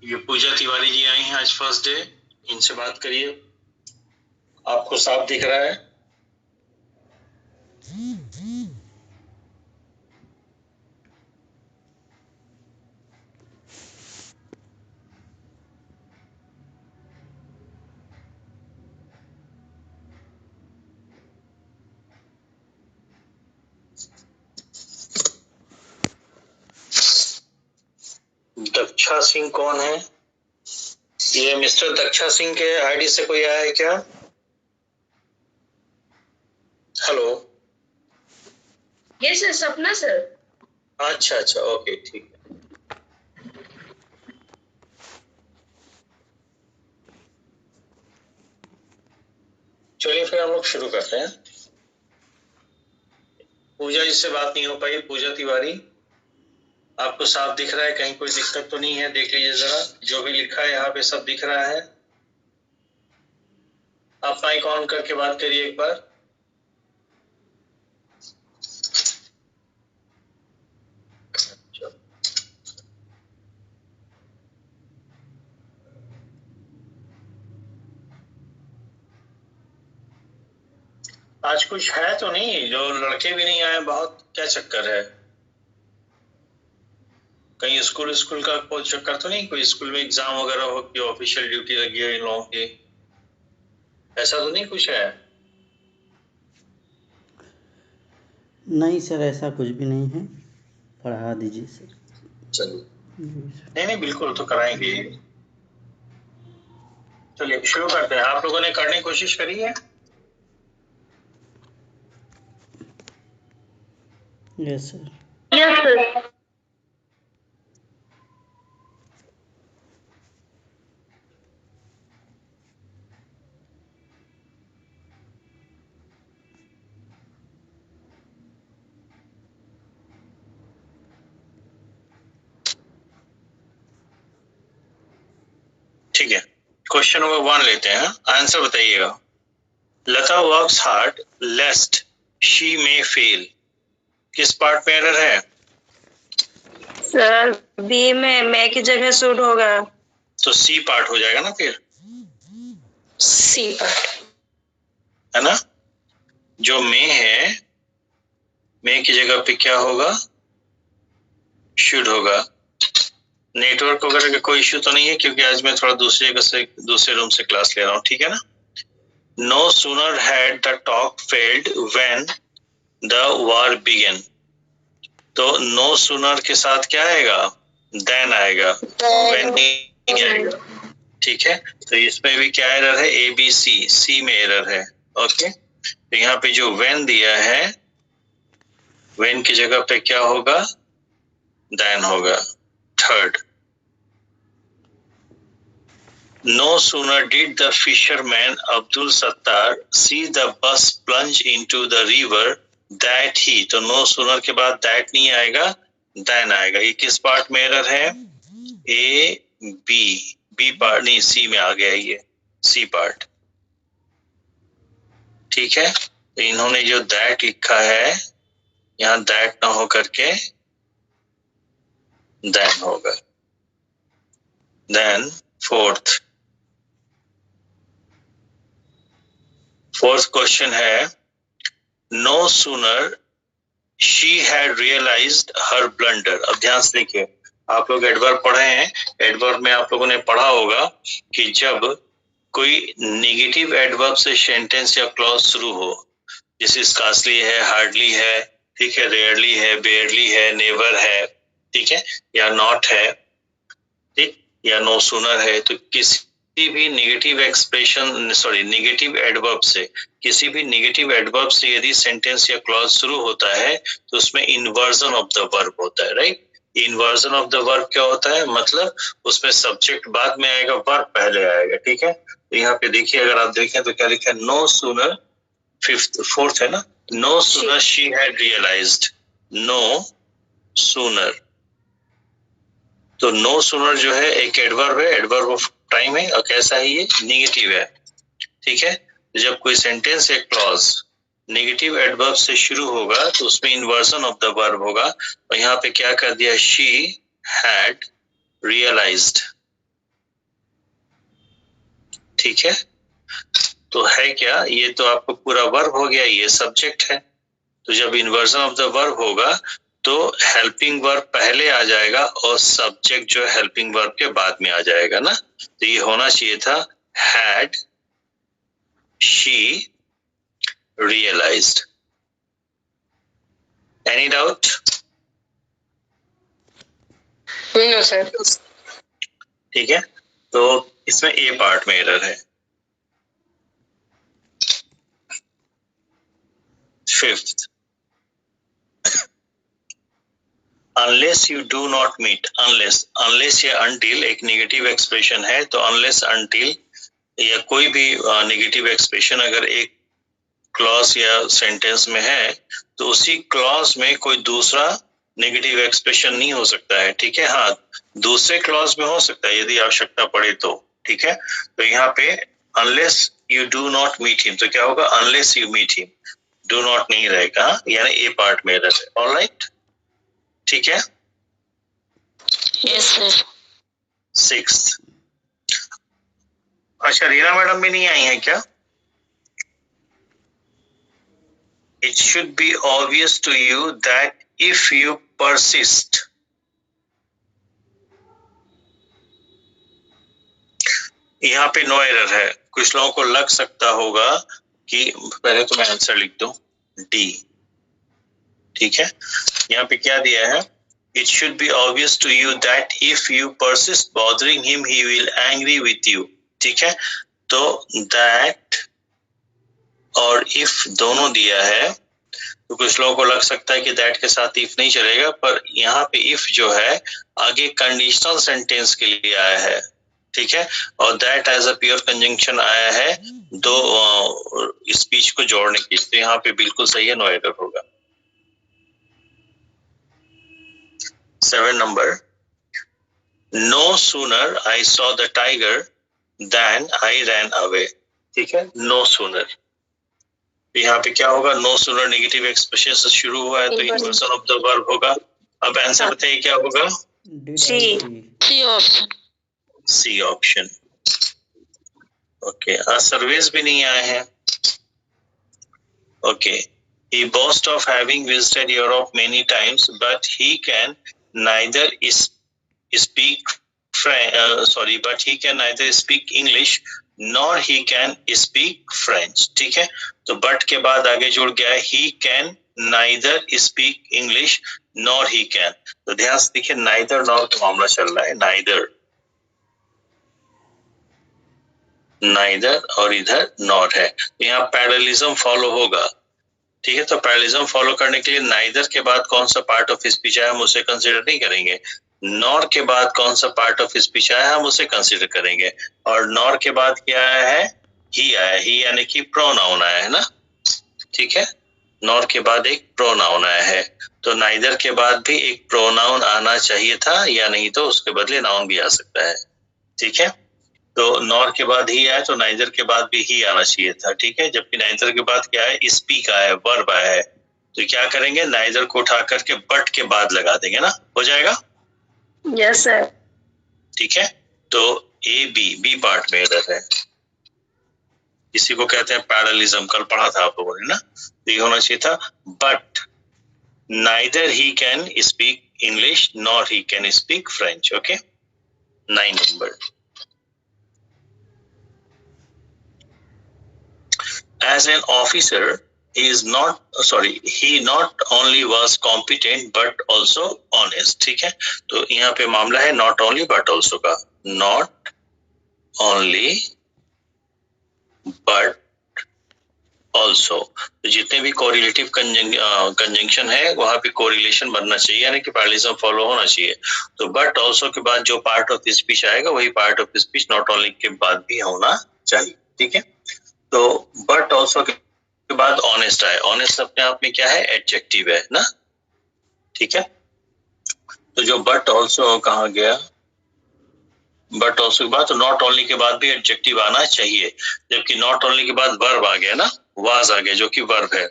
ये पूजा तिवारी जी आई हैं आज फर्स्ट डे, इनसे बात करिए। आपको साफ दिख रहा है? दक्षा सिंह कौन है? ये मिस्टर दक्षा सिंह के आईडी से कोई आया है क्या? हेलो। यस सर, सपना सर। अच्छा अच्छा, ओके ठीक है। चलिए फिर हम लोग शुरू करते हैं। पूजा जी से बात नहीं हो पाई। पूजा तिवारी, आपको साफ दिख रहा है? कहीं कोई दिक्कत तो नहीं है? देख लीजिए जरा, जो भी लिखा है यहाँ पे सब दिख रहा है। आप माइक ऑन करके बात करिए एक बार। आज कुछ है तो नहीं? जो लड़के भी नहीं आए, बहुत क्या चक्कर है? कहीं स्कूल का कोई चक्कर तो नहीं? कोई स्कूल में एग्जाम वगैरह हो कि ऑफिशियल ड्यूटी लगी है इन लोगों की? ऐसा तो नहीं कुछ है? नहीं सर, ऐसा कुछ भी नहीं है। पढ़ा दीजिए सर। चलिए, नहीं नहीं बिल्कुल तो कराएंगे। चलिए शुरू करते हैं। आप लोगों ने करने की कोशिश करी है? Yes sir. Yes sir. ठीक है, क्वेश्चन नंबर 1 लेते हैं। आंसर बताइएगा। Lata works hard lest she may fail, किस पार्ट में एरर है? सर बी में मैं की जगह सूट होगा तो सी पार्ट हो जाएगा ना फिर, सी पार्ट, है ना? जो मे है, मे की जगह पे क्या होगा? शुड होगा। नेटवर्क वगैरह का कोई इश्यू तो नहीं है? क्योंकि आज मैं थोड़ा दूसरी जगह से, दूसरे रूम से क्लास ले रहा हूँ, ठीक है ना? No sooner had the talk failed when the war began, तो नो सूनर के साथ क्या आएगा? देन आएगा, व्हेन नहीं आएगा। ठीक है, तो इसमें भी क्या एरर है? ए बी सी, सी में एरर है। ओके, तो यहाँ पे जो व्हेन दिया है, व्हेन की जगह पे क्या होगा? देन होगा। Third, no sooner did the fisherman Abdul Sattar see the bus plunge into the river that he, तो no sooner के बाद that नहीं आएगा, then आएगा। ये किस पार्ट में एरर है? ए बी, बी पार्ट नहीं, सी में आ गया ये, सी पार्ट। ठीक है, तो इन्होंने जो that लिखा है, यहाँ that ना हो करके then होगा। then फोर्थ क्वेश्चन है, no sooner she had realized her blunder। अब ध्यान से देखिए, आप लोग एडवर्ब पढ़े हैं, एडवर्ब में आप लोगों ने पढ़ा होगा कि जब कोई नेगेटिव एडवर्ब से सेंटेंस या क्लॉज शुरू हो, जैसे स्कार्सली है, हार्डली है, ठीक है, रेयरली है, बेयरली है, नेवर है, ठीक है, या नॉट है, ठीक, या नो सूनर है, तो किसी भी negative expression, sorry negative adverb से, किसी भी नेगेटिव एडवर्ब से यदि सेंटेंस या क्लॉज शुरू होता है तो उसमें इन्वर्जन ऑफ द वर्ब होता है, right? Inversion of the verb क्या होता है? मतलब उसमें सब्जेक्ट बाद में आएगा, वर्ब पहले आएगा, ठीक है? तो यहाँ पे देखिए, अगर आप देखें तो क्या लिखा है? नो सूनर, फोर्थ है ना, no sooner she had realised, no sooner, तो नो सूनर जो है एक एडवर्ब है, एडवर्ब ऑफ टाइम है, और कैसा है ये? नेगेटिव है, ठीक है? जब कोई सेंटेंस या क्लॉज नेगेटिव एडवर्ब से शुरू होगा तो उसमें इन्वर्जन ऑफ द वर्ब होगा, और यहाँ पे क्या कर दिया? शी हैड रियलाइज्ड, ठीक है, तो है क्या, ये तो आपको पूरा वर्ब हो गया, ये सब्जेक्ट है। तो जब इन्वर्जन ऑफ द वर्ब होगा तो हेल्पिंग वर्ब पहले आ जाएगा और सब्जेक्ट जो हेल्पिंग वर्ब के बाद में आ जाएगा ना। तो ये होना चाहिए था had she realised. Any doubt? No sir. ठीक है, तो इसमें ए पार्ट में एरर है। Fifth, unless you do not meet, unless या अनटिल एक नेगेटिव एक्सप्रेशन है, तो अनलेस अनटिल या कोई भी नेगेटिव एक्सप्रेशन अगर एक क्लॉज या सेंटेंस में है तो उसी क्लॉज में कोई दूसरा नेगेटिव एक्सप्रेशन नहीं हो सकता है। ठीक है, हाँ दूसरे क्लॉज में हो सकता है यदि आवश्यकता पड़े तो। ठीक है, तो यहाँ पे unless you do not meet him, तो क्या होगा, unless you meet him, do not नहीं रहेगा, यानी ए पार्ट में एरर है। ऑलराइट, ठीक है। Yes sir. सिक्स्थ, अच्छा रीना मैडम भी नहीं आई है क्या? It should be obvious to you that if you persist, यहाँ पे नो एरर है। कुछ लोगों को लग सकता होगा कि पहले तो मैं आंसर लिख दूं डी। ठीक है, यहाँ पे क्या दिया है, It should be obvious to you that if you persist bothering him, he will angry with you। ठीक है, तो that और if दोनों दिया है, तो कुछ लोगों को लग सकता है कि दैट के साथ इफ नहीं चलेगा, पर यहाँ पे इफ जो है आगे कंडीशनल सेंटेंस के लिए आया है। ठीक है, और that as a pure conjunction आया है दो स्पीच को जोड़ने की, तो यहाँ पे बिल्कुल सही है, नो एरर होगा। 7 number, no sooner I saw the tiger then I ran away. ठीक है, नो सूनर, यहाँ पे क्या होगा, नो सूनर नेगेटिव एक्सप्रेशन से शुरू हुआ है तो इन्वर्जन ऑफ द वर्ब होगा। अब आंसर बताइए क्या होगा? C option. ओके, सर्विस भी नहीं आए हैं। Okay, he boasts of having visited Europe many times, but he can neither speak English nor he can speak French। ठीक है, तो but के बाद आगे जुड़ गया है he can neither speak English nor he can। तो ध्यान से देखिए neither nor का मामला चल रहा है, neither और इधर nor है, तो यहाँ पैरेललिज्म फॉलो होगा। ठीक है, तो पैरेललिज्म फॉलो करने के लिए नाइदर के बाद कौन सा पार्ट ऑफ स्पीच आया हम उसे कंसीडर नहीं करेंगे, नॉर के बाद कौन सा पार्ट ऑफ स्पीच आया हम उसे कंसीडर करेंगे, और नॉर के बाद क्या आया है, ही आया, ही यानी कि प्रोनाउन आया है ना। ठीक है, नॉर के बाद एक प्रोनाउन आया है, तो नाइदर के बाद भी एक प्रोनाउन आना चाहिए था, या नहीं तो उसके बदले नाउन भी आ सकता है। ठीक है, तो नॉर के बाद ही आया तो नाइदर के बाद भी ही आना चाहिए था। ठीक है, जबकि नाइदर के बाद क्या है, स्पीक आया है, वर्ब आया है, तो क्या करेंगे, नाइदर को उठा करके बट के बाद लगा देंगे ना, हो जाएगा। Yes sir. ठीक है, तो ए बी पार्ट में एरर है, इसी को कहते हैं पैरेललिज्म, कल पढ़ा था आप लोगों ने ना। तो ये होना चाहिए था but neither he can speak English nor he can speak French. Okay, 9 number, as an officer he not only was competent but also honest। ठीक है, तो यहाँ पे मामला है not only but also का, not only but also, तो जितने भी कोरिलेटिव कंजंक्शन है वहां पे कोरिलेशन बनना चाहिए, यानी कि पैरेललिज्म फॉलो होना चाहिए। तो बट ऑल्सो के बाद जो पार्ट ऑफ स्पीच आएगा वही part of speech not only के बाद भी होना चाहिए। ठीक है, तो बट ऑल्सो के बाद ऑनेस्ट आए, ऑनेस्ट अपने आप में क्या है, एडजेक्टिव है ना। ठीक है, तो जो बट ऑल्सो कहा गया, बट ऑल्सो के बाद तो नॉट ओनली के बाद भी एडजेक्टिव आना चाहिए, जबकि नॉट ओनली के बाद वर्ब आ गया ना, वाज आ गया जो कि वर्ब है,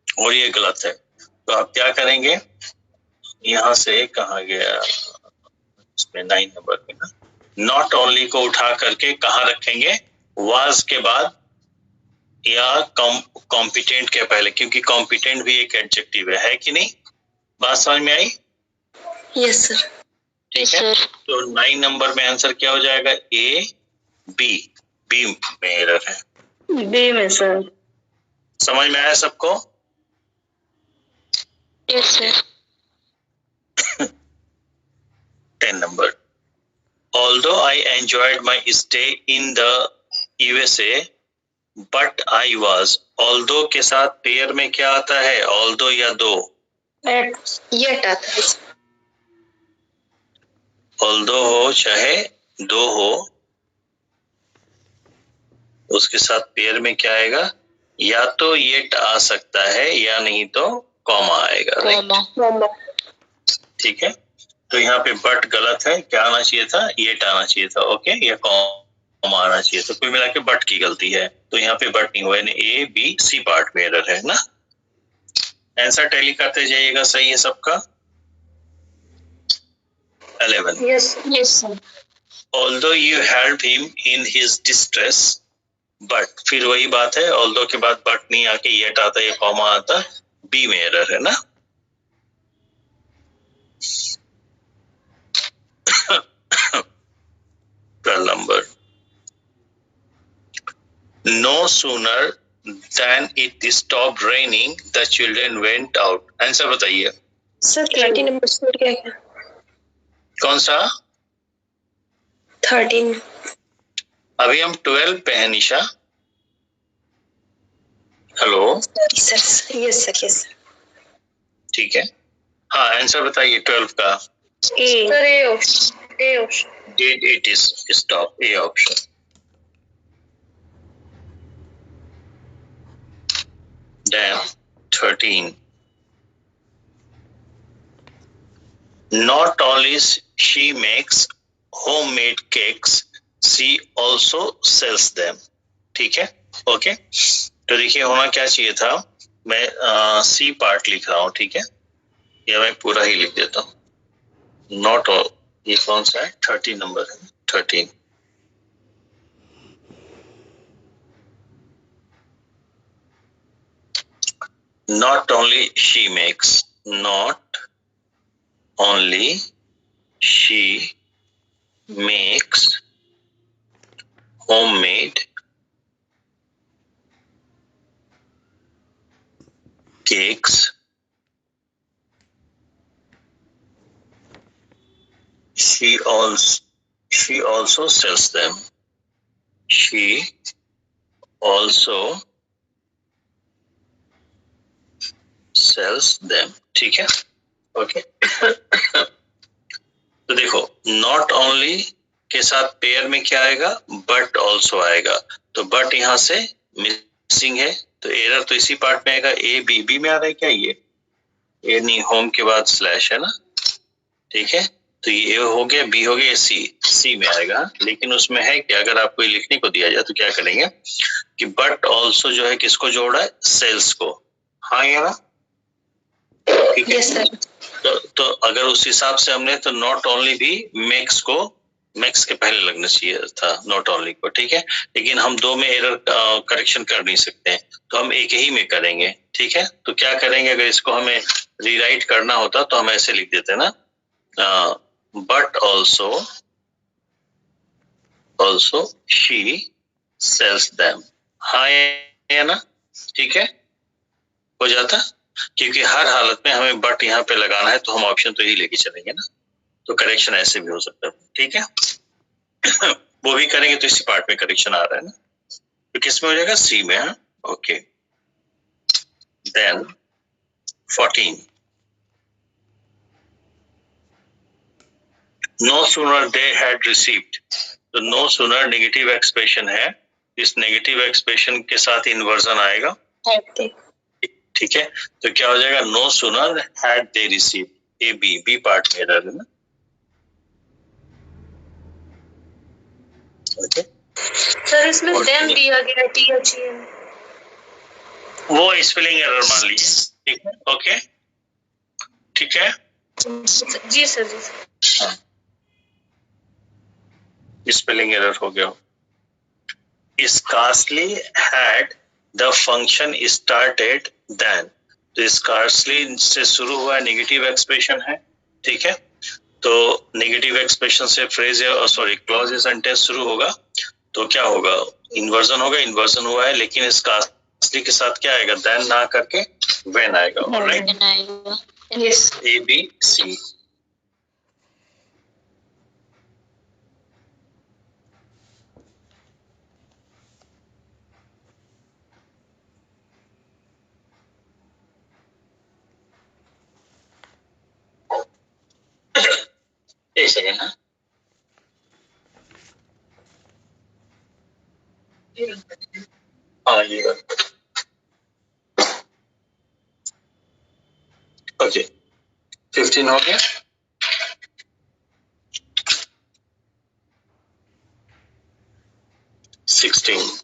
और ये गलत है। तो आप क्या करेंगे, यहां से कहा गया इसमें 9 नंबर में ना, नॉट ओनली को उठा करके कहाँ रखेंगे, वाज के बाद या कॉम्पिटेंट के पहले, क्योंकि कॉम्पिटेंट भी एक एडजेक्टिव है कि नहीं? बात समझ में आई? Yes sir. ठीक है, तो 9 नंबर में आंसर क्या हो जाएगा? A B. बी में एरर है। बी में सर। समझ में आया सबको? Yes sir. 10 number. Although I enjoyed my stay in the USA, but I was. Although के साथ पेयर में क्या आता है? Although या दो? येट आता है। Although हो चाहे दो हो, उसके साथ पेयर में क्या आएगा? या तो येट आ सकता है या नहीं तो कॉमा आएगा। कॉमा। ठीक है, तो यहाँ पे बट गलत है, क्या आना चाहिए था? येट आना चाहिए था। ओके, या कॉमा आना चाहिए था। कुल मिला के बट की गलती है, तो यहाँ पे बट नहीं हुआ, ए बी सी पार्ट में एरर है ना। आंसर टैली करते जाइएगा। सही है सबका? 11. Yes sir. Although you helped him in his distress, but फिर वही बात है, although के बाद बट नहीं आके येट आता या कॉमा आता, बी में एरर है ना। number. No sooner than it stopped raining, the children went out. Answer बताइए सर। 30 नंबर स्कोर क्या है? कौन सा? 13। अभी हम 12 पे हैं Nisha. Hello sir. Yes sir. ठीक है, हाँ आंसर बताइए 12 का। Sir A option. It is stop, A option. Then 13. Not only she makes homemade cakes, she also sells them. ठीक है, ओके। तो देखिए होना क्या चाहिए था, मैं सी पार्ट लिख रहा हूँ, ठीक है, या मैं पूरा ही लिख देता हूँ। नॉट ऑल, ये कौन सा है? 13 नंबर है, 13। Not only she makes, not only she makes homemade cakes, she also sells them. She also sells them. ठीक है, ओके। तो देखो नॉट ओनली के साथ पेयर में क्या आएगा? बट ऑल्सो आएगा, तो बट यहाँ से मिसिंग है, तो एरर तो इसी पार्ट में आएगा। ए बी, बी में आ रहा है क्या? ये ए नहीं, होम के बाद स्लैश है ना, ठीक है, तो ये हो गया, बी हो गया, सी में आएगा। लेकिन उसमें है कि अगर आपको ये लिखने को दिया जाए तो क्या करेंगे कि बट ऑल्सो जो है किसको जोड़ा है? सेल्स को। हाँ या ना? ठीक है, यस सर। तो अगर उस हिसाब से हमने, तो नॉट ओनली भी मैक्स को, मैक्स के पहले लगना चाहिए था नॉट ओनली को, ठीक है। लेकिन हम दो में एरर करेक्शन कर नहीं सकते, तो हम एक ही में करेंगे, ठीक है। तो क्या करेंगे, अगर इसको हमें रीराइट करना होता तो हम ऐसे लिख देते ना, but also she sales them. हाँ या ना? ठीक है, हो जाता, क्योंकि हर हालत में हमें बट यहाँ पे लगाना है, तो हम ऑप्शन तो ही लेके चलेंगे ना, तो करेक्शन ऐसे भी हो सकता है, ठीक है। वो भी करेंगे तो इसी पार्ट में करेक्शन आ रहा है ना, तो किस में हो जाएगा? सी में। हाँ, okay. Then 14. No sooner they had received, तो नो सूनर नेगेटिव एक्सप्रेशन है, इस नेगेटिव एक्सप्रेशन के साथ इन्वर्जन आएगा, ठीक है। तो क्या हो जाएगा? No sooner had they received, A B part में एरर है ना, ओके। सर इसमें देम दिया गया THEM, वो स्पेलिंग एरर मान लीजिए, ठीक है, ओके, ठीक है। जी सर। हाँ, स्पेलिंग एरर हो गया। scarcely had the function started then. तो scarcely से शुरू हुआ नेगेटिव एक्सप्रेशन है, ठीक है। तो नेगेटिव एक्सप्रेशन से फ्रेज क्लॉज या सेंटेंस शुरू होगा तो क्या होगा, इन्वर्जन होगा। इन्वर्जन हुआ है लेकिन scarcely के साथ क्या आएगा, then ना करके when आएगा। Alright, yes A B C। एक सेकेंड। हाँ ये ओके 15 हो गया। 16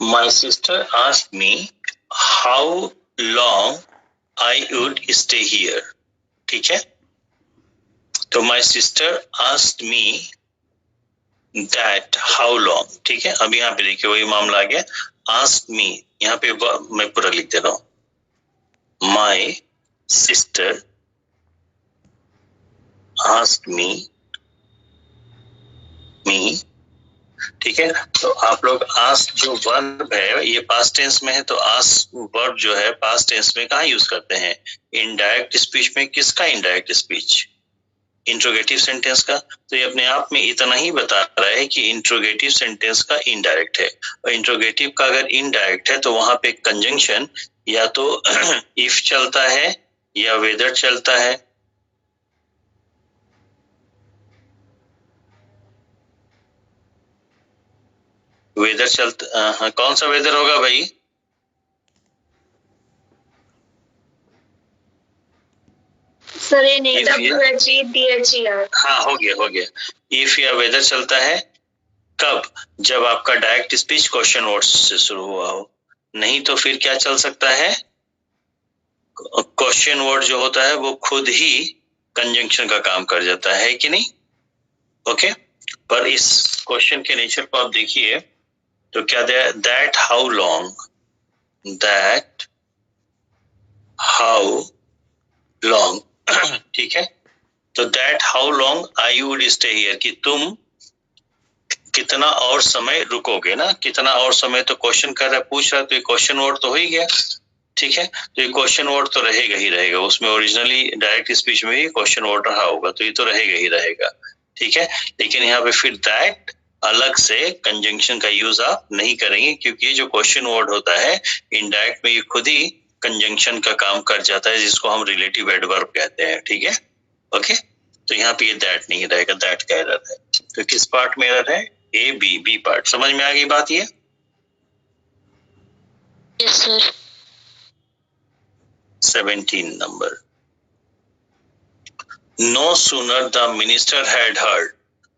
My sister asked me how long I would stay here। ठीक है, तो my sister asked me that how long। ठीक है, अब यहाँ पे देखिए वही मामला आ गया, asked me। यहाँ पे मैं पूरा लिख दे रहा हूँ, my sister asked me। ठीक है, तो आप लोग ask जो वर्ब है ये पास्ट टेंस में है, तो ask वर्ब जो है पास्ट टेंस में कहाँ यूज करते हैं, इनडायरेक्ट स्पीच में। किसका इनडायरेक्ट स्पीच, इंट्रोगेटिव सेंटेंस का। तो ये अपने आप में इतना ही बता रहा है कि इंट्रोगेटिव सेंटेंस का इनडायरेक्ट है, और इंट्रोगेटिव का अगर इनडायरेक्ट है तो वहां पे कंजंक्शन या तो इफ चलता है या वेदर चलता है। वेदर चलता, हाँ, कौन सा वेदर होगा भाई, सर ये नहीं WHEDHER। हाँ हो गया। इफ या वेदर चलता है कब, जब आपका डायरेक्ट स्पीच क्वेश्चन वर्ड से शुरू हुआ हो। नहीं तो फिर क्या चल सकता है, क्वेश्चन वर्ड जो होता है वो खुद ही कंजंक्शन का काम कर जाता है कि नहीं। ओके, पर इस क्वेश्चन के नेचर को आप देखिए तो क्या दिया, that how long, that how long. ठीक है, तो that how long I would stay here, कि तुम कितना और समय रुकोगे ना। कितना और समय तो क्वेश्चन कर रहा है, पूछ रहा है, तो ये क्वेश्चन वर्ड तो हो ही गया। ठीक है, तो ये क्वेश्चन वर्ड तो रहेगा ही रहेगा, उसमें ओरिजिनली डायरेक्ट स्पीच में ही क्वेश्चन वर्ड रहा होगा, तो ये तो रहेगा ही रहेगा। ठीक है, लेकिन यहाँ पे फिर दैट अलग से कंजंक्शन का यूज आप नहीं करेंगे, क्योंकि जो क्वेश्चन वर्ड होता है इनडायरेक्ट में ये खुद ही कंजंक्शन का काम कर जाता है, जिसको हम रिलेटिव एडवर्ब कहते हैं। ठीक है, ओके, तो यहाँ पे ये दैट नहीं रहेगा, दैट का एरर है। तो किस पार्ट में एरर है, ए बी पार्ट। समझ में आ गई बात ये? Yes sir. 17 number, no sooner the minister had heard.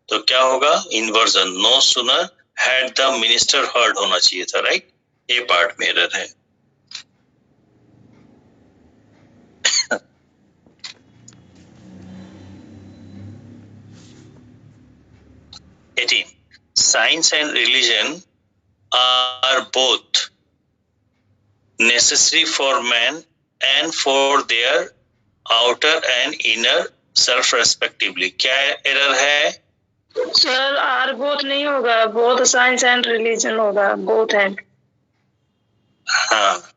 तो क्या होगा, inversion, no sooner had the minister heard होना चाहिए था, राइट। ये पार्ट में एरर है। Science and religion are both necessary for man and for their outer and inner self respectively। क्या एरर है सर आर बोथ नहीं होगा, बोथ साइंस एंड रिलीजन होगा, बोथ एंड। हाँ,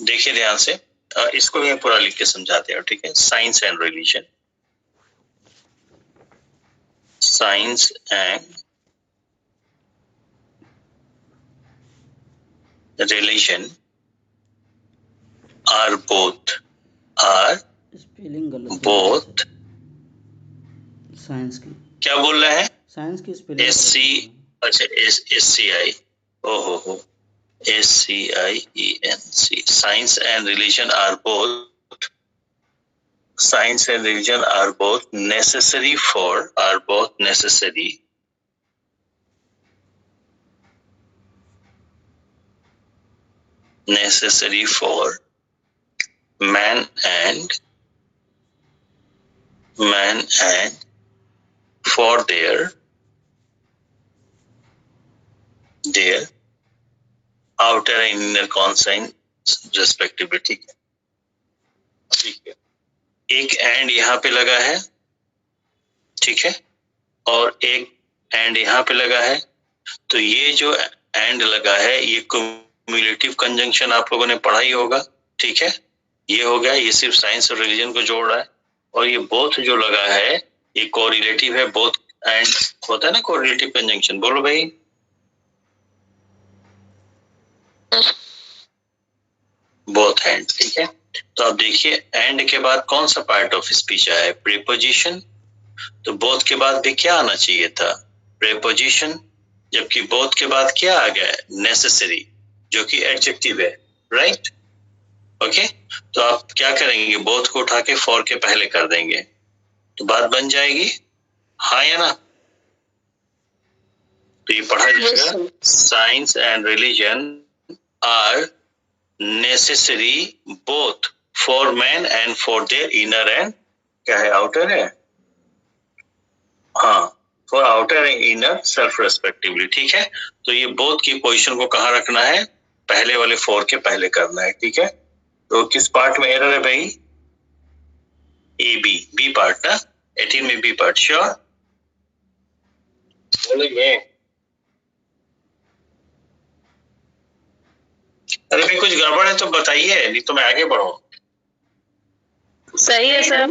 देखिए ध्यान से, इसको भी पूरा लिख के समझाते हैं। ठीक है, science and religion, science and religion are both, are spelling गलत बोथ। साइंस की, क्या बोल रहे हैं, साइंस की स्पेलिंग SC, अच्छा SCI, हो SCIENC, science and religion are both, science and religion are both necessary for man and man and for their outer and inner conscience respectively. ठीक है, ठीक है। एक एंड यहाँ पे लगा है, ठीक है, और एक एंड यहाँ पे लगा है। तो ये जो एंड लगा है ये क्युमुलेटिव कंजंक्शन आप लोगों ने पढ़ा ही होगा, ठीक है। ये हो गया, ये सिर्फ साइंस और रिलीजन को जोड़ रहा है। और ये बोथ जो लगा है ये कोरिलेटिव है, बोथ एंड होता है ना कोरिलेटिव कंजंक्शन, बोलो भाई। बोथ एंड, ठीक है। तो अब देखिए एंड के बाद कौन सा पार्ट ऑफ स्पीच आया है, प्रीपोजिशन। तो बोथ के बाद भी क्या आना चाहिए था, प्रीपोजिशन, जबकि बोथ के बाद क्या आ गया है, नेसेसरी, जो कि एडजेक्टिव है, राइट। ओके, तो आप क्या करेंगे, बोथ को उठा के फॉर के पहले कर देंगे तो बात बन जाएगी, हाँ या ना। तो ये पढ़ा जाएगा, science and religion are necessary both for man and for their inner and क्या है, आउटर है, हाँ, for outer and inner self respectively, ठीक है। तो ये बोथ की पोजीशन को कहाँ रखना है, पहले वाले फॉर के पहले करना है, ठीक है। तो किस पार्ट में एरर है भाई, ए बी पार्ट ना, 18 में बी पार्ट, श्योर बोलेंगे। अरे भाई कुछ गड़बड़ है तो बताइए, नहीं तो मैं आगे बढ़ूं। सही है सर।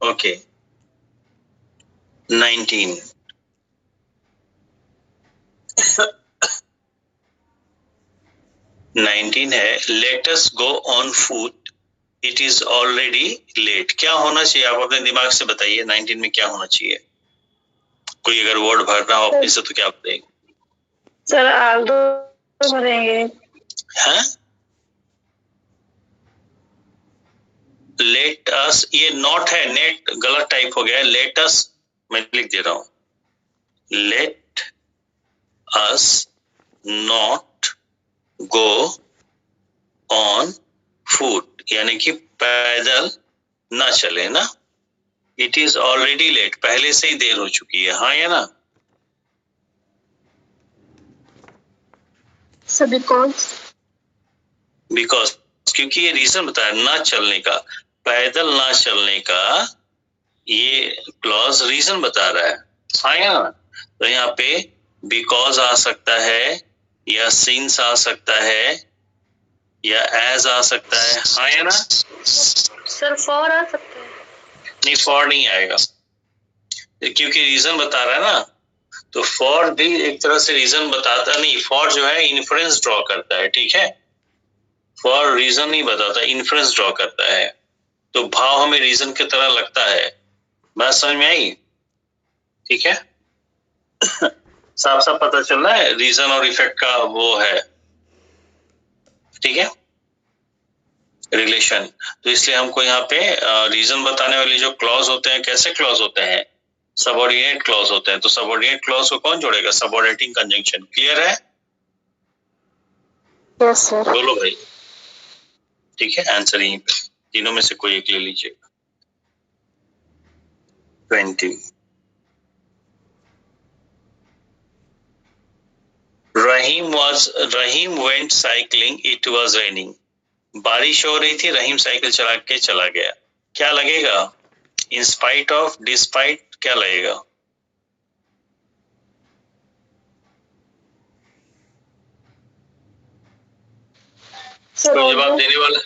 ओके, 19 19 है, let us go on foot, it is already late. क्या होना चाहिए, आप अपने दिमाग से बताइए 19 में क्या होना चाहिए। कोई अगर वर्ड भरना हो अपने से तो क्या बताएंगे सर, आल्दो भरेंगे। हाँ, लेट अस, ये नॉट है, नेट गलत टाइप हो गया है, लेट अस मैं लिख दे रहा हूं, let us not go on फूट, यानी कि पैदल ना चले ना, इट इज ऑलरेडी लेट, पहले से ही देर हो चुकी है, हाँ या ना। बिकॉज क्योंकि ये रीजन बताया ना चलने का, पैदल ना चलने का, ये क्लॉज रीजन बता रहा है, हाँ या ना। तो यहाँ पे बिकॉज आ सकता है, या सिंस आ सकता है, या एज आ सकता है, हाँ या ना। सर फॉर आ सकता है, नहीं फॉर नहीं आएगा, क्योंकि रीजन बता रहा है ना। तो फॉर भी एक तरह से रीजन बताता नहीं, फॉर जो है इन्फ्रेंस ड्रॉ करता है, ठीक है। फॉर रीजन नहीं बताता, इन्फ्रेंस ड्रॉ करता है। तो भाव हमें रीजन की तरह लगता है, बात समझ में आई, ठीक है। साफ साफ पता चल रहा है रीजन और इफेक्ट का वो है, ठीक है, रिलेशन। तो इसलिए हमको यहाँ पे रीजन बताने वाले जो क्लॉज होते हैं, कैसे क्लॉज होते हैं, सबऑर्डिनेट क्लॉज होते हैं। तो सबऑर्डिनेट क्लॉज को कौन जोड़ेगा, सबऑर्डिनेटिंग कंजंक्शन, क्लियर है। Yes sir. बोलो भाई, ठीक है, आंसर यहीं पे, तीनों में से कोई एक ले लीजिएगा। 20 Rahim went cycling, it was raining. बारिश हो रही थी, रहीम साइकिल चला के चला गया। क्या लगेगा, इन स्पाइट ऑफ, डिस्पाइट, क्या लगेगा। सर तो जवाब देने वाला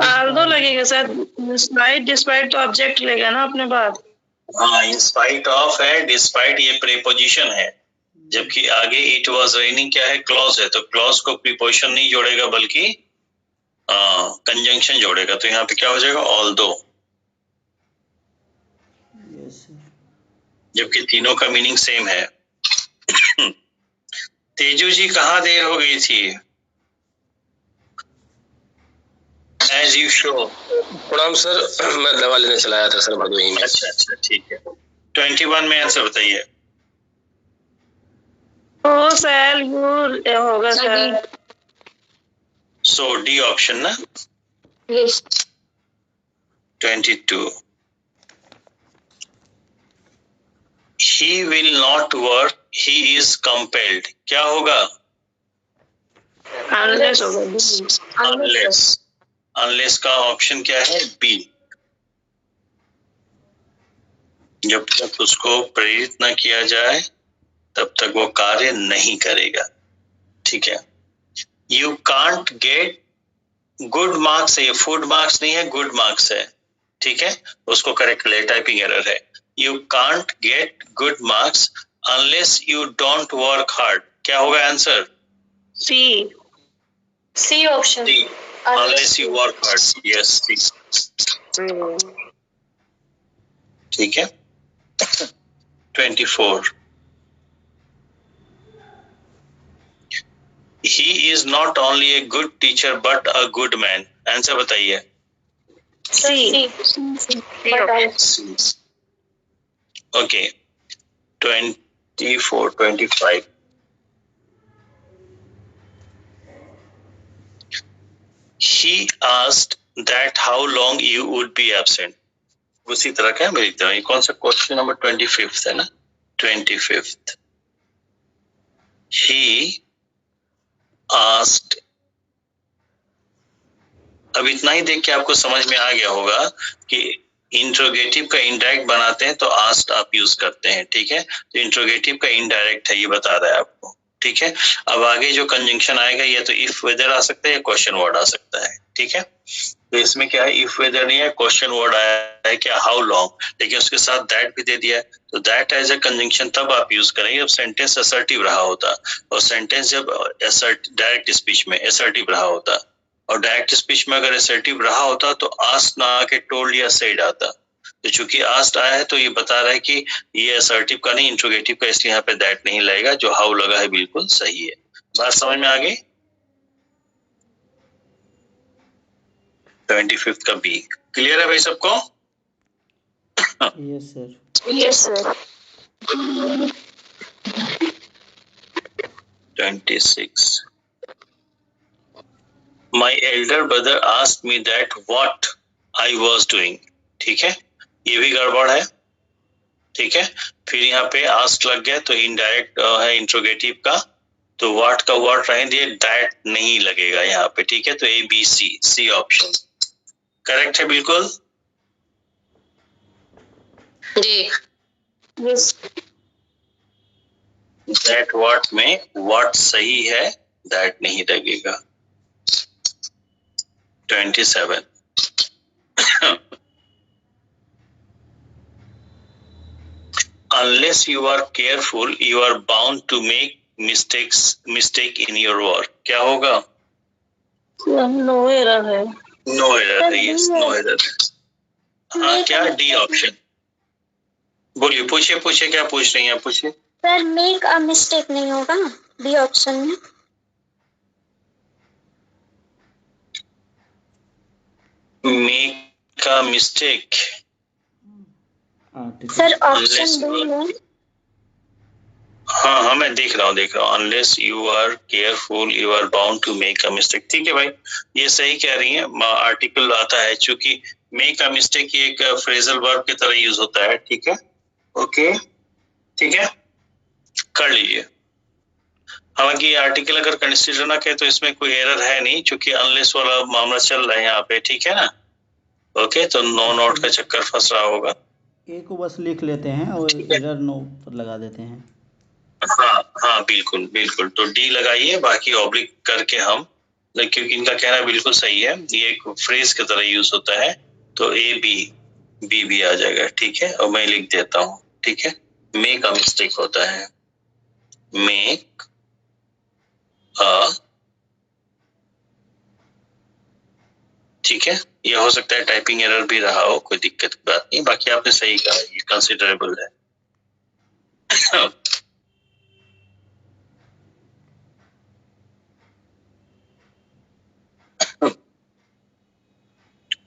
आल्दो लगेगा सर, डिस्पाइट, डिस्पाइट तो ऑब्जेक्ट लेगा ना अपने बाद। हाँ, इन स्पाइट ऑफ है, डिस्पाइट ये प्रीपोजिशन है, जबकि आगे इट वाज रेनिंग क्या है, क्लॉज है। तो क्लॉज को प्रीपोजिशन नहीं जोड़ेगा बल्कि कंजंक्शन जोड़ेगा। तो यहाँ पे क्या हो जाएगा, ऑल्दो, जबकि तीनों का मीनिंग सेम है। तेजू जी कहाँ देर हो गई थी, एज यू शो। प्रणाम सर, मैं दवा लेने चला आया था सर भदोही में। अच्छा अच्छा, ठीक है। 21 में आंसर बताइए। ओ सर यू होगा सर। सो डी ऑप्शन ना। Yes. 22 he will not work, he is compelled. क्या होगा? अनलेस होगा। Unless. Unless का ऑप्शन क्या है? बी। जब तक उसको प्रेरित न किया जाए तब तक वो कार्य नहीं करेगा। ठीक है। You can't get good marks है, ये फूड मार्क्स नहीं है, गुड मार्क्स है। ठीक है, उसको करेक्ट ले, टाइपिंग एरर है। You can't get good marks unless you don't work hard. क्या होगा आंसर? C option. Unless you work hard. Yes, ठीक है। 24 He is not only a good teacher but a good man. Answer बताइए। C. Okay, 24, 25 He asked that how long you would be absent. उसी तरह का मेरी तरह। ये कौन सा क्वेश्चन नंबर 25 है ना? 25 He asked, अब इतना ही देख के आपको समझ में आ गया होगा कि इंट्रोगेटिव का इनडायरेक्ट बनाते हैं तो आस्क्ड आप यूज करते हैं। ठीक है, तो इंट्रोगेटिव का इनडायरेक्ट है, ये बता रहा है आपको। ठीक है, अब आगे जो कंजंक्शन आएगा ये तो इफ वेदर आ सकता है या क्वेश्चन वर्ड आ सकता है। ठीक है, तो इसमें क्या है, इफ वेदर नहीं है, क्वेश्चन वर्ड आया है क्या, हाउ लॉन्ग, लेकिन उसके साथ दैट भी दे दिया है। तो दैट एज ए कंजंक्शन तब आप यूज करेंगे जब सेंटेंस असर्टिव रहा होता, और सेंटेंस जब डायरेक्ट स्पीच में असर्टिव रहा होता, और डायरेक्ट स्पीच में अगर असर्टिव रहा होता तो आस्क्ड ना आके टोल्ड या सेड आता। तो चूंकि आस्क्ड आया है तो ये बता रहा है कि ये असर्टिव का नहीं, इंट्रोगेटिव का, इसलिए यहाँ पे दैट नहीं लगेगा। जो हाउ लगा है बिल्कुल सही है। बात समझ में आ गई? 25 का बी क्लियर है भाई सबको? Yes sir. Yes sir. 26 My elder brother asked me that what I was doing. ठीक है, ये भी गड़बड़ है। ठीक है, फिर यहाँ पे आस्क लग गया तो इनडायरेक्ट है इंट्रोगेटिव का, तो व्हाट का वर्ड रहने दिए, दैट नहीं लगेगा यहाँ पे। ठीक है, तो A B C, C option correct है बिल्कुल। जी। यस। दैट व्हाट में व्हाट सही है, दैट नहीं लगेगा। 27 Unless you are careful, you are bound to make mistake in your work. क्या होगा? नो एरर है। नो एरर है, यस नो एरर। हाँ, क्या डी ऑप्शन? बोलिए, पूछिए क्या पूछ रही हैं, पूछिए। सर मेक अ मिस्टेक नहीं होगा बी ऑप्शन में? Make a mistake, sir option B में। हाँ मैं देख रहा हूँ। Unless you are careful you are bound to make a mistake. ठीक है भाई, ये सही कह रही है। आर्टिकल आता है, चूंकि मेक अ मिस्टेक ये एक फ्रेजल वर्ब की तरह यूज होता है। ठीक है, ओके, ठीक है, कर लीजिए। हालांकि आर्टिकल अगर कंसीडर ना करे तो इसमें कोई एरर है नहीं, चूंकि अनलेस वाला मामला चल रहा है यहाँ पे। ठीक है ना, ओके, तो नो नोट का चक्कर फंस रहा होगा। ए को बस लिख लेते हैं और एरर नो पर लगा देते हैं। हाँ बिल्कुल बिल्कुल, तो डी लगाइए, बाकी ऑब्लिक करके हम, क्योंकि इनका कहना बिल्कुल सही है, ये एक फ्रेज की तरह यूज होता है, तो ए बी बी भी आ जाएगा। ठीक है, और मैं लिख देता हूँ। ठीक है, मेक अ मिस्टेक होता है, मेक अ, ठीक है, ये हो सकता है टाइपिंग एरर भी रहा हो, कोई दिक्कत की बात नहीं, बाकी आपने सही कहा, ये कंसिडरेबल है।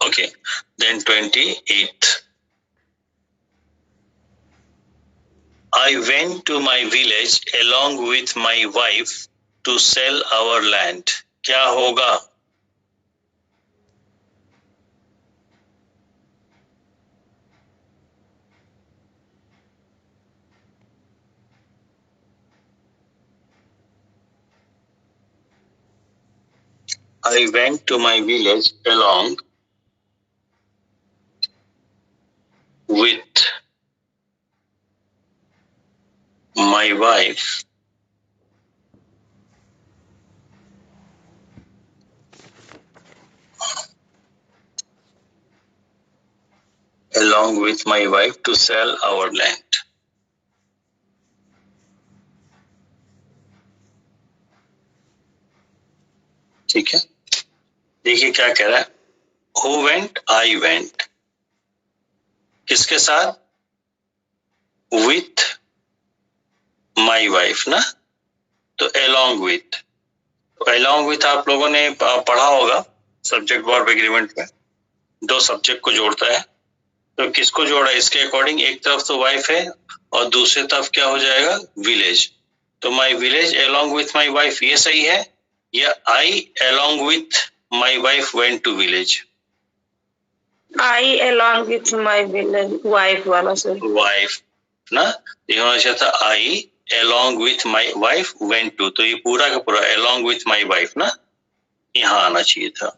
Okay, then 28. I went to my village along with my wife to sell our land. क्या होगा? I went to my village along with my wife to sell our land. ठीक है, देखिए क्या कह रहा है, Who went? I went. किसके साथ? With my wife ना, तो along with. along with आप लोगों ने पढ़ा होगा सब्जेक्ट वर्ब एग्रीमेंट में, दो सब्जेक्ट को जोड़ता है, तो किसको जोड़ा इसके अकॉर्डिंग, एक तरफ तो वाइफ है और दूसरी तरफ क्या हो जाएगा, विलेज। तो my village along with my wife, ये सही है, या I along with my wife went to village? I along with my wife वाला सर। वाइफ ना, ये होना चाहिए था I along with my wife went to, तो ये पूरा का पूरा along with my wife ना यहाँ आना चाहिए था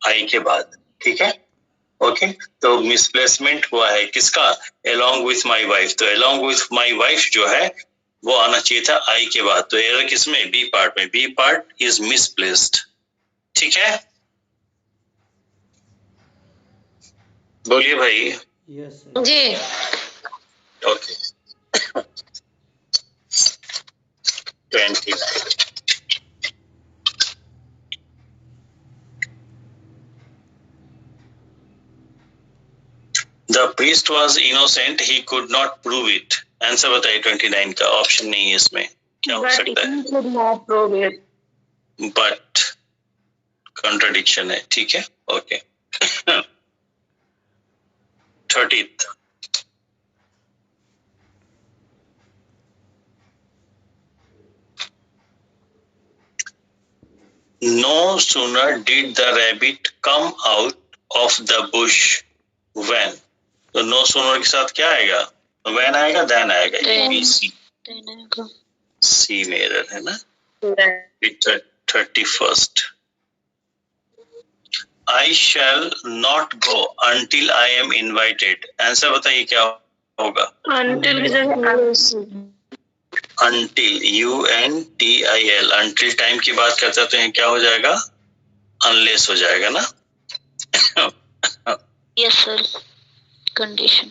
I के बाद, ठीक है, ओके। तो मिसप्लेसमेंट हुआ है किसका, along with my wife, तो along with my wife जो है वो आना चाहिए था I के बाद, तो एरर किसमें, बी पार्ट में, बी पार्ट इज मिसप्लेस्ड, ठीक है, बोलिए भाई। यस जी। Okay 29 The priest was innocent, he could not prove it. Answer बताइए 29 का, ऑप्शन नहीं है इसमें, क्या हो सकता है, बट कॉन्ट्रडिक्शन है, ठीक है, okay 30th No sooner did the rabbit come out of the bush when, तो नो सूनर के साथ क्या आएगा, when आएगा, then आएगा, सी में एरर है ना, 31st I shall not go until I am invited. Answer बताइए क्या होगा, Until until UNTIL, until time की बात करते हैं तो क्या हो जाएगा, unless हो जाएगा ना, Yes, sir. Condition.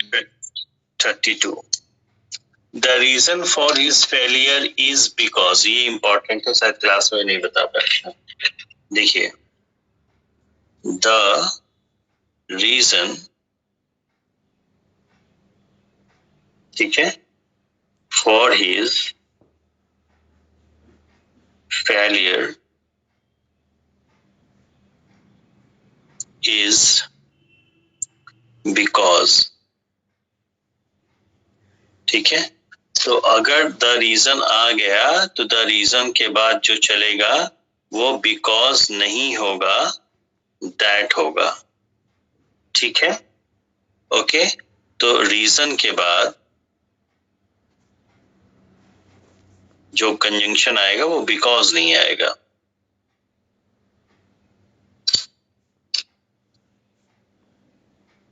32 The reason for his failure is because, ये important है, शायद क्लास में नहीं बता पाया, देखिए, the reason, ठीक है, for his failure is because, ठीक है, तो अगर द रीजन आ गया तो द रीजन के बाद जो चलेगा वो बिकॉज नहीं होगा, दैट होगा, ठीक है, ओके। तो रीजन के बाद जो कंजंक्शन आएगा वो बिकॉज नहीं आएगा,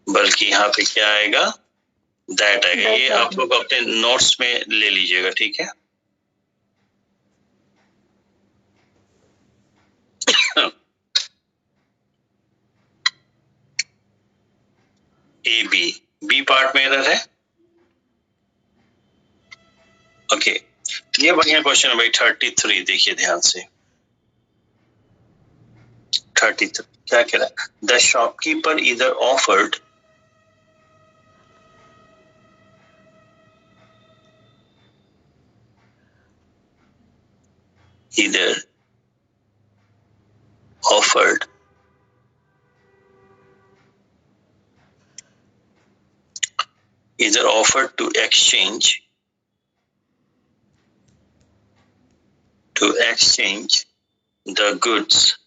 बल्कि यहाँ पे क्या आएगा, दैट आएगा। ये आप लोग अपने नोट्स में ले लीजिएगा, ठीक है। ए बी पार्ट में एरर है, ओके। ये बढ़िया क्वेश्चन है भाई। 33 देखिए ध्यान से, 33 क्या कह रहा है, द शॉपकीपर इधर offered either offered to exchange the goods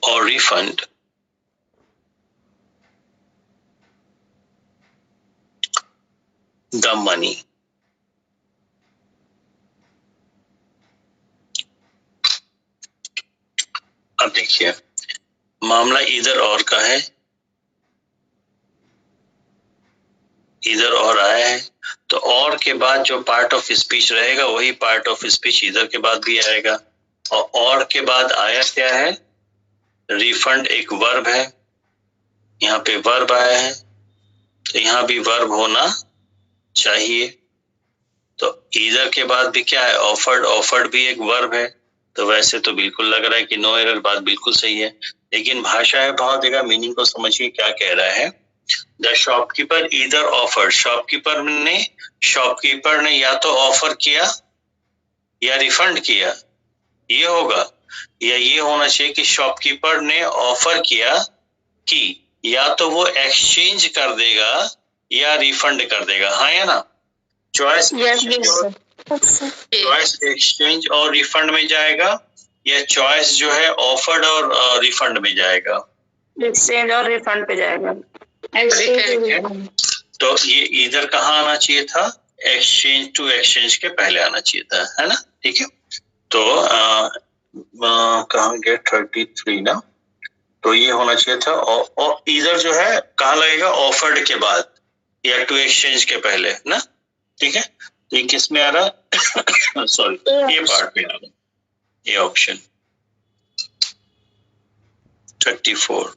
or refund the money, अब देखिए मामला इधर और का है, इधर और आया है, तो और के बाद जो पार्ट ऑफ स्पीच रहेगा वही पार्ट ऑफ स्पीच इधर के बाद भी आएगा। और के बाद आया क्या है, रिफंड एक वर्ब है, यहाँ पे वर्ब आया है, तो यहाँ भी वर्ब होना चाहिए। तो इधर के बाद भी क्या है, ऑफर्ड, ऑफर्ड भी एक वर्ब है। तो वैसे तो बिल्कुल लग रहा है कि नो एरर, बात बिल्कुल सही है, लेकिन भाषा है बहुत जगह, मीनिंग को समझिए क्या कह रहा है। The shopkeeper either offer, shopkeeper ने या तो ऑफर किया या रिफंड किया, ये होगा, या ये होना चाहिए कि शॉपकीपर ने ऑफर किया कि या तो वो एक्सचेंज कर देगा या रिफंड कर देगा, हाँ या ना। चॉइस चॉइस एक्सचेंज और रिफंड में जाएगा, या चॉइस जो है ऑफर्ड और रिफंड में जाएगा, एक्सचेंज और रिफंड पे जाएगा। तो ये इधर कहाँ आना चाहिए था, एक्सचेंज टू एक्सचेंज के पहले आना चाहिए था, है ना। ठीक है, तो कहाँ गया 33 ना, तो ये होना चाहिए था। और इधर जो है कहाँ लगेगा, ऑफर्ड के बाद या टू एक्सचेंज के पहले ना। ठीक है, तो ये किस में आ रहा सॉरी ये पार्ट में आ रहा, ये option 34।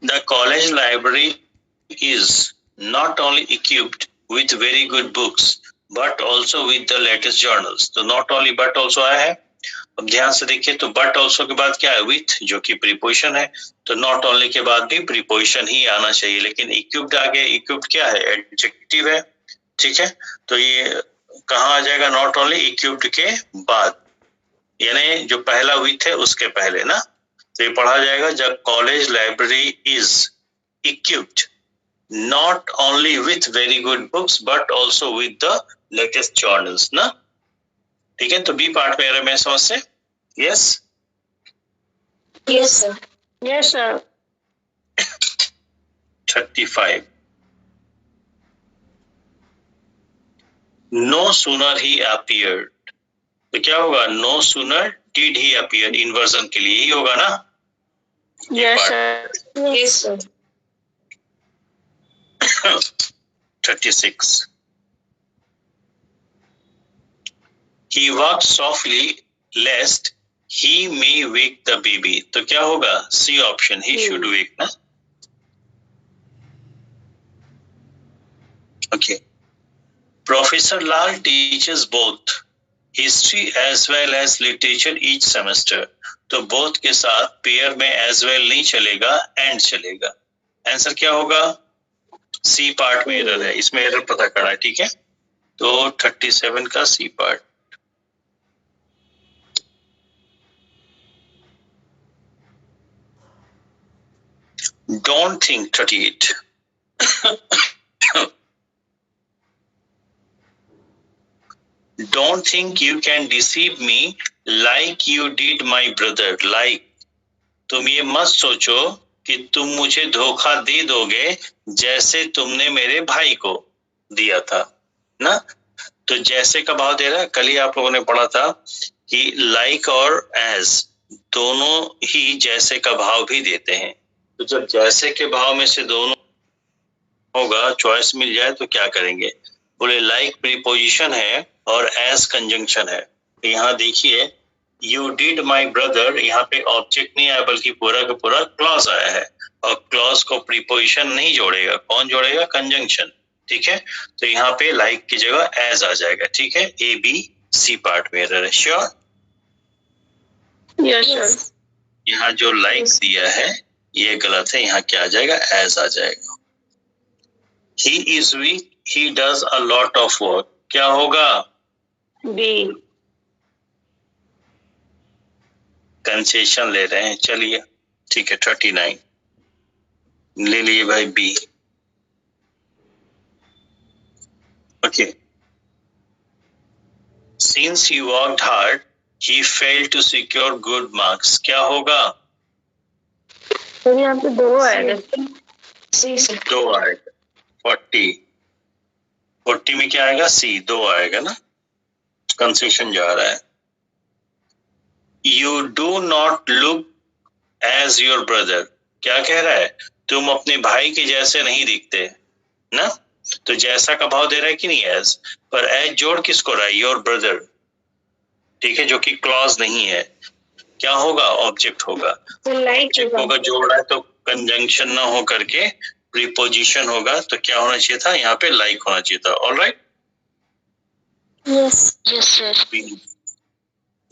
The college library is not only equipped with very good books but also with the latest journals। तो not only but also आया है। अब ध्यान से देखिए, तो but also के बाद क्या है, with, जो कि प्रीपोजिशन है, तो not only के बाद भी प्रीपोजिशन ही आना चाहिए, लेकिन equipped आगे, equipped क्या है, एडजेक्टिव है। ठीक है, तो ये कहाँ आ जाएगा, not only equipped के बाद, यानी जो पहला with है उसके पहले ना। तो ये पढ़ा जाएगा, जब college library is equipped not only with very good books but also with the latest journals ना। ठीक है, तो बी पार्ट में मैं समझ से, yes yes sir, yes sir. 35 no sooner he appeared, तो क्या होगा, no sooner did he appear, inversion के लिए ही होगा ना। Yes sir, yes sir, 36 he walked softly lest he may wake the baby, तो क्या होगा, C option, he should wake ना। Okay, professor Lal teaches both history as well as literature each semester, तो both के साथ पेयर में as well नहीं चलेगा, and चलेगा। आंसर क्या होगा, सी पार्ट में एरर है, इसमें एरर पता करना है। ठीक है, तो 37 का C part. Don't think 38 don't think you can deceive me like you did my brother, like, तुम ये मत सोचो कि तुम मुझे धोखा दे दोगे जैसे तुमने मेरे भाई को दिया था ना। तो जैसे का भाव दे रहा है, कल ही आप लोगों ने पढ़ा था कि लाइक और एज दोनों ही जैसे का भाव भी देते हैं। तो जब जैसे के भाव में से दोनों होगा, चॉइस मिल जाए तो क्या करेंगे, बोले लाइक प्रीपोजिशन है और एज कंजंक्शन है। तो यहाँ देखिए, यू डिड माई ब्रदर, यहाँ पे ऑब्जेक्ट नहीं आया बल्कि पूरा का पूरा क्लॉज आया है, और क्लॉज को प्रीपोजिशन नहीं जोड़ेगा, कौन जोड़ेगा, कंजंक्शन। ठीक है, तो यहाँ पे लाइक की जगह एज आ जाएगा। ठीक है, ए बी सी पार्ट में एरर है, श्योर। Yes sir. यहाँ जो लाइक दिया है ये गलत है, यहाँ क्या आ जाएगा, एज आ जाएगा। He is weak, he does a lot of work, क्या होगा, बी। कंसेशन ले रहे हैं, चलिए ठीक है। 39 ले लिए भाई, B. Okay, since he worked hard he failed to secure good marks, क्या होगा, तो यहाँ पे दो आएगा, सी सर, दो आएगा। 40 में क्या आएगा, सी, दो आएगा ना, कंसेशन जा रहा है। You do not look as your brother, क्या कह रहा है? तुम अपने भाई के जैसे नहीं दिखते ना। तो जैसा का भाव दे रहा है कि नहीं एज, पर एज जोड़ किसको रहा है? योर ब्रदर, ठीक है, जो कि क्लॉज नहीं है। क्या होगा? ऑब्जेक्ट होगा। ऑब्जेक्ट होगा, जोड़ रहा है तो कंजंक्शन ना हो करके प्रीपोजिशन होगा। तो क्या होना चाहिए था? यहाँ पे लाइक होना चाहिए था। Alright, yes yes sir.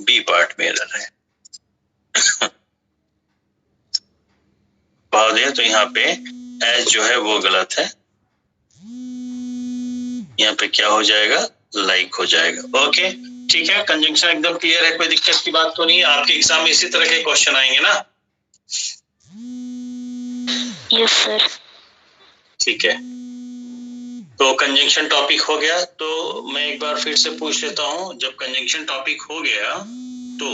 B part में एरर है। भाव दिया तो यहाँ पे एज जो है वो गलत है, यहाँ पे क्या हो जाएगा? लाइक हो जाएगा। ओके, ठीक है, कंजंक्शन एकदम क्लियर है, कोई दिक्कत की बात तो नहीं है। आपके एग्जाम में इसी तरह के क्वेश्चन आएंगे ना? Yes sir. ठीक है, तो कंजंक्शन टॉपिक हो गया। तो मैं एक बार फिर से पूछ लेता हूं, जब कंजंक्शन टॉपिक हो गया तो